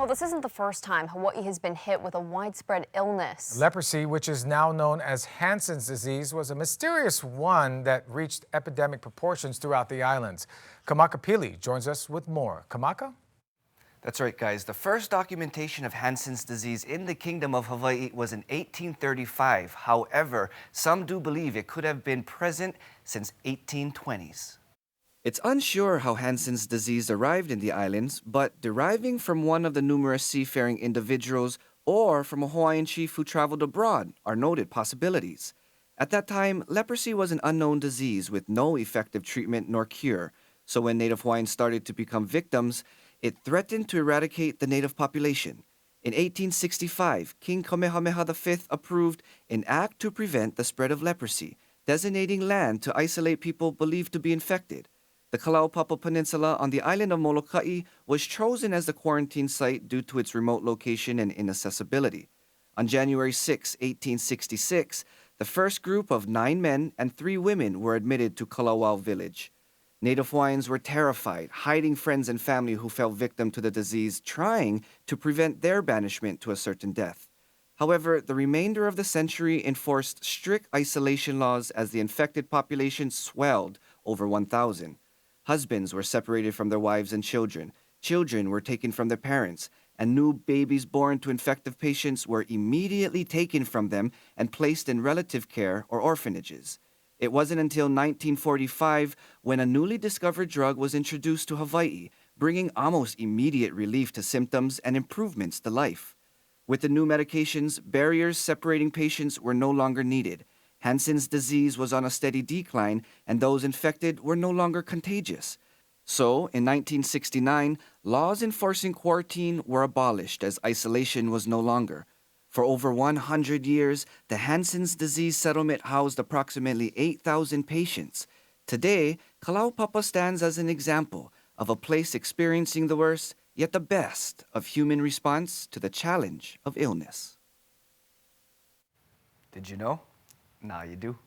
Well, this isn't the first time Hawaii has been hit with a widespread illness. Leprosy, which is now known as Hansen's disease, was a mysterious one that reached epidemic proportions throughout the islands. Kamaka Pili joins us with more. Kamaka? That's right, guys. The first documentation of Hansen's disease in the Kingdom of Hawaii was in 1835. However, some do believe it could have been present since 1820s. It's unsure how Hansen's disease arrived in the islands, but deriving from one of the numerous seafaring individuals or from a Hawaiian chief who traveled abroad are noted possibilities. At that time, leprosy was an unknown disease with no effective treatment nor cure, so when Native Hawaiians started to become victims, it threatened to eradicate the native population. In 1865, King Kamehameha V approved an act to prevent the spread of leprosy, designating land to isolate people believed to be infected. The Kalaupapa Peninsula on the island of Molokai was chosen as the quarantine site due to its remote location and inaccessibility. On January 6, 1866, the first group of 9 men and 3 women were admitted to Kalawao village. Native Hawaiians were terrified, hiding friends and family who fell victim to the disease, trying to prevent their banishment to a certain death. However, the remainder of the century enforced strict isolation laws as the infected population swelled over 1,000. Husbands were separated from their wives and children. Children were taken from their parents, and new babies born to infective patients were immediately taken from them and placed in relative care or orphanages. It wasn't until 1945 when a newly discovered drug was introduced to Hawaii, bringing almost immediate relief to symptoms and improvements to life. With the new medications, barriers separating patients were no longer needed. Hansen's disease was on a steady decline, and those infected were no longer contagious. So, in 1969, laws enforcing quarantine were abolished as isolation was no longer. For over 100 years, the Hansen's disease settlement housed approximately 8,000 patients. Today, Kalaupapa stands as an example of a place experiencing the worst, yet the best, of human response to the challenge of illness. Did you know? Now you do.